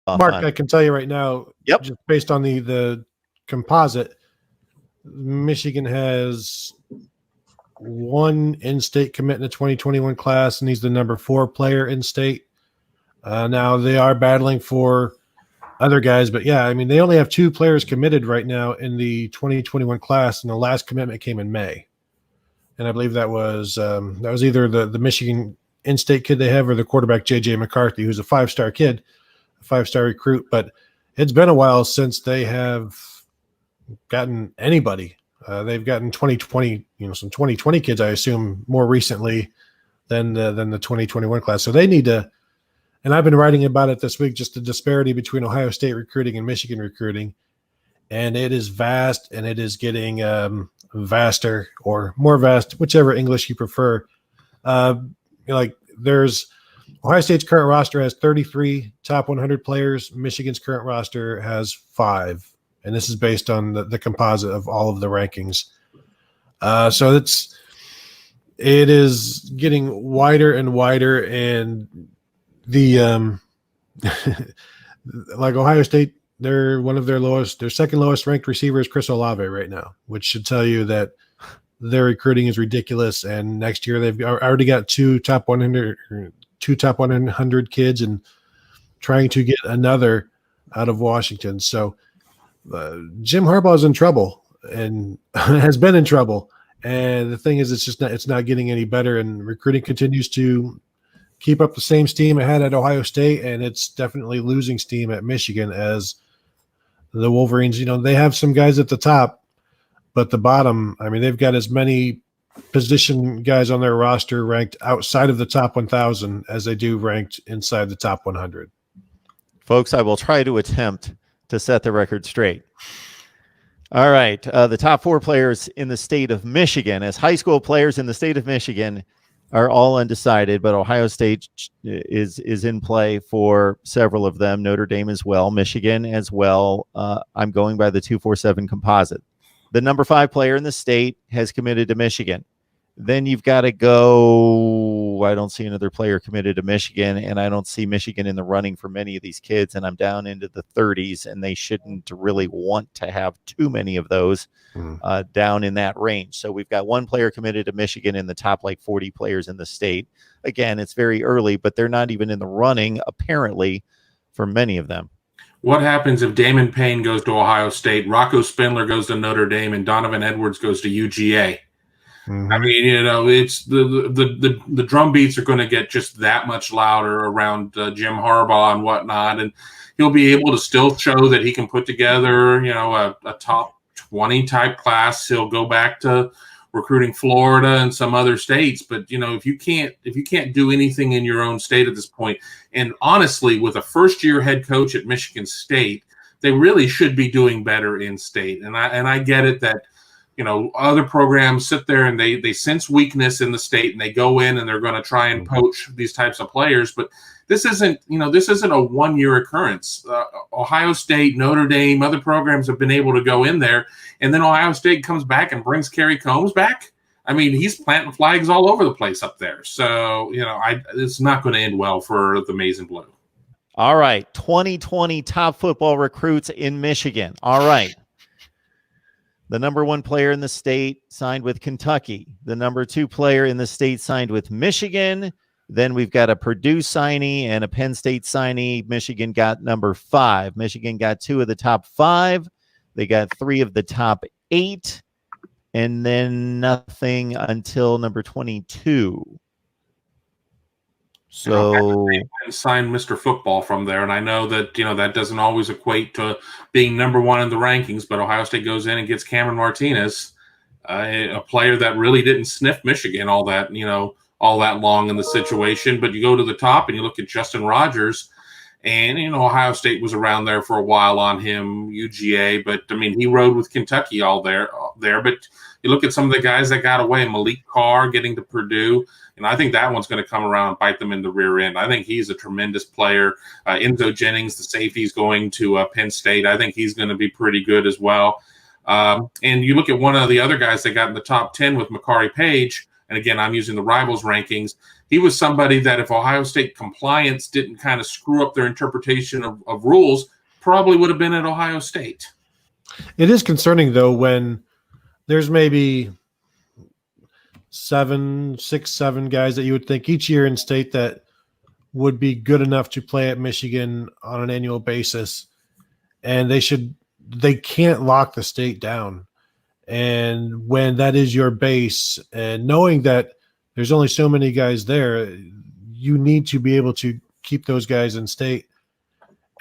Mark, on. I can tell you right now, Yep. just based on the composite, Michigan has one in-state commit in the 2021 class, and he's the number 4 player in state. Now they are battling for other guys, but yeah, I mean, they only have 2 players committed right now in the 2021 class, and the last commitment came in May. And I believe that was either the Michigan in-state kid they have or the quarterback J.J. McCarthy, who's a 5-star kid, a 5-star recruit. But it's been a while since they have gotten anybody. They've gotten 2020, some 2020 kids, I assume, more recently than the 2021 class. So they need to. And I've been writing about it this week, just the disparity between Ohio State recruiting and Michigan recruiting, and it is vast, and it is getting vaster or more vast, whichever English you prefer. There's Ohio State's current roster has 33 top 100 players. Michigan's current roster has 5, and this is based on the composite of all of the rankings. So it is getting wider and wider, and the like Ohio State, they're one of their second lowest ranked receiver is Chris Olave right now, which should tell you that their recruiting is ridiculous. And next year they've already got 2 top 100 kids and trying to get another out of Washington. So Jim Harbaugh is in trouble and has been in trouble. And the thing is, it's not getting any better, and recruiting continues to keep up the same steam it had at Ohio State, and it's definitely losing steam at Michigan as the Wolverines, they have some guys at the top, but the bottom, I mean, they've got as many position guys on their roster ranked outside of the top 1,000 as they do ranked inside the top 100. Folks, I will try to attempt to set the record straight. All right. The top 4 players in the state of Michigan, as high school players in the state of Michigan, are all undecided, but Ohio State is in play for several of them. Notre Dame as well, Michigan as well. I'm going by the 247 composite. The number 5 player in the state has committed to Michigan. Then you've got to go, I don't see another player committed to Michigan, and I don't see Michigan in the running for many of these kids, and I'm down into the 30s, and they shouldn't really want to have too many of those down in that range. So we've got 1 player committed to Michigan in the top 40 players in the state. Again, it's very early, but they're not even in the running, apparently, for many of them. What happens if Damon Payne goes to Ohio State, Rocco Spindler goes to Notre Dame, and Donovan Edwards goes to UGA? Mm-hmm. I mean, it's the drum beats are going to get just that much louder around Jim Harbaugh and whatnot, and he'll be able to still show that he can put together, a top 20 type class. He'll go back to recruiting Florida and some other states, but if you can't do anything in your own state at this point, and honestly, with a first-year head coach at Michigan State, they really should be doing better in state. And I get it that. Other programs sit there and they sense weakness in the state and they go in and they're going to try and poach these types of players. But this isn't a one-year occurrence. Ohio State, Notre Dame, other programs have been able to go in there, and then Ohio State comes back and brings Kerry Combs back. I mean, he's planting flags all over the place up there. So, it's not going to end well for the Maize and Blue. All right. 2020 top football recruits in Michigan. All right. The number 1 player in the state signed with Kentucky. The number 2 player in the state signed with Michigan. Then we've got a Purdue signee and a Penn State signee. Michigan got number 5. Michigan got 2 of the top 5. They got 3 of the top 8. And then nothing until number 22. So signed Mr. Football from there, and I know that that doesn't always equate to being number 1 in the rankings. But Ohio State goes in and gets Cameron Martinez, a player that really didn't sniff Michigan all that long in the situation. But you go to the top and you look at Justin Rogers, and Ohio State was around there for a while on him, UGA. But I mean, he rode with Kentucky all there. But you look at some of the guys that got away, Malik Carr getting to Purdue. And I think that one's going to come around and bite them in the rear end. I think he's a tremendous player. Enzo Jennings, the safety, is going to Penn State. I think he's going to be pretty good as well. And you look at one of the other guys that got in the top 10 with Makari Page, and again, I'm using the rivals rankings, he was somebody that if Ohio State compliance didn't kind of screw up their interpretation of rules, probably would have been at Ohio State. It is concerning, though, when there's maybe 7 guys that you would think each year in state that would be good enough to play at Michigan on an annual basis, and they can't lock the state down. And when that is your base, and knowing that there's only so many guys there, you need to be able to keep those guys in state,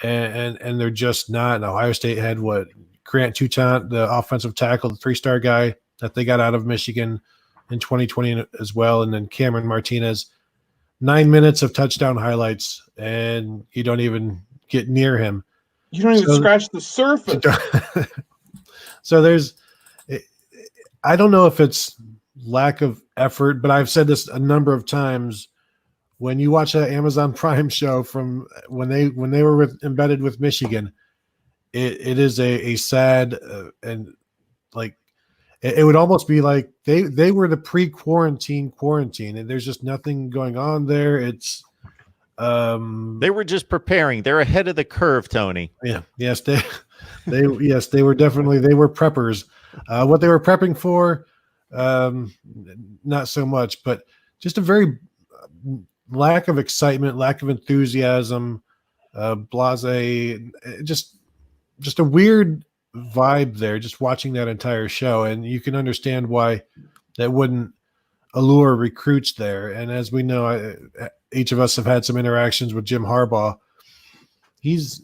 and they're just not. And Ohio State had Grant Toutant, the offensive tackle, the 3-star guy that they got out of Michigan in 2020 as well, and then Cameron Martinez, 9 minutes of touchdown highlights, and you don't even get near him. You don't even scratch the surface. So I don't know if it's lack of effort, but I've said this a number of times. When you watch that Amazon Prime show from when they were embedded with Michigan, it is a sad and like it would almost be like they were the pre-quarantine, and there's just nothing going on there. It's they were just preparing. They're ahead of the curve, Tony. Yeah. Yes, they were definitely, they were preppers. What they were prepping for, not so much, but just a very lack of excitement, lack of enthusiasm, blasé, just a weird vibe there, just watching that entire show. And you can understand why that wouldn't allure recruits there. And as we know, each of us have had some interactions with Jim Harbaugh. He's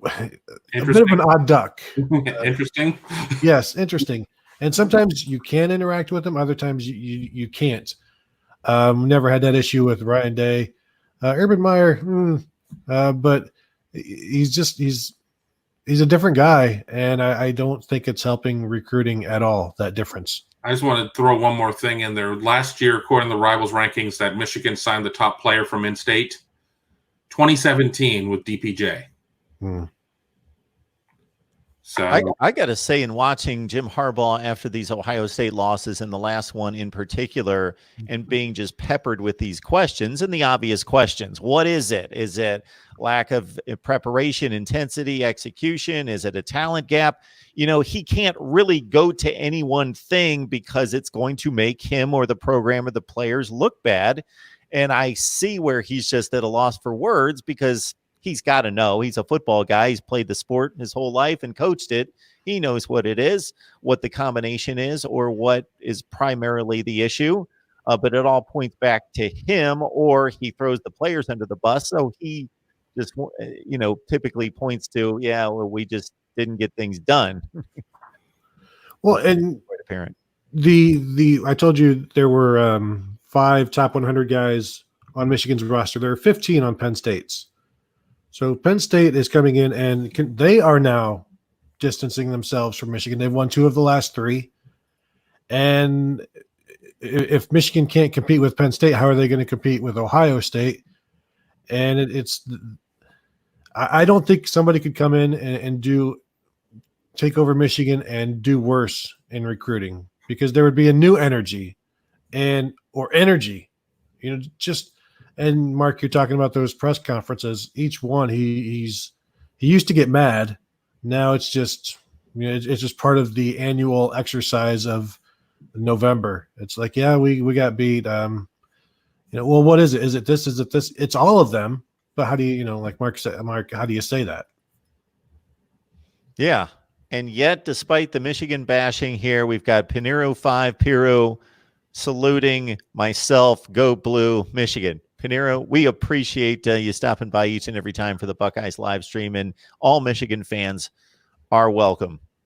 a bit of an odd duck. Interesting. Yes, interesting. And sometimes you can interact with him. Other times you can't. Never had that issue with Ryan Day. Urban Meyer, but he's a different guy, and I don't think it's helping recruiting at all, that difference. I just want to throw one more thing in there. Last year, according to the Rivals rankings, that Michigan signed the top player from in-state, 2017 with DPJ. So I got to say, in watching Jim Harbaugh after these Ohio State losses and the last one in particular, and being just peppered with these questions and the obvious questions. What is it? Is it lack of preparation, intensity, execution? Is it a talent gap? You know, he can't really go to any one thing because it's going to make him or the program or the players look bad. And I see where he's just at a loss for words, because he's got to know. He's a football guy. He's played the sport his whole life and coached it. He knows what it is, what the combination is, or what is primarily the issue. But it all points back to him, or he throws the players under the bus. So he just, typically points to, well, we just didn't get things done. Well, and quite apparent. I told you there were 5 top 100 guys on Michigan's roster. There are 15 on Penn State's. So Penn State is coming in, and they are now distancing themselves from Michigan. They've won 2 of the last 3. And if Michigan can't compete with Penn State, how are they going to compete with Ohio State? And I don't think somebody could come in and take over Michigan and do worse in recruiting, because there would be a new energy or energy, and Mark, you're talking about those press conferences. Each one, he used to get mad. Now it's just, it's just part of the annual exercise of November. It's like, we got beat. Well, what is it? Is it this? Is it this? It's all of them. But how do you, like Mark said, how do you say that? Yeah. And yet, despite the Michigan bashing here, we've got Pinero 5, Piro saluting myself. Go Blue, Michigan. Pinero, we appreciate you stopping by each and every time for the Buckeyes live stream, and all Michigan fans are welcome.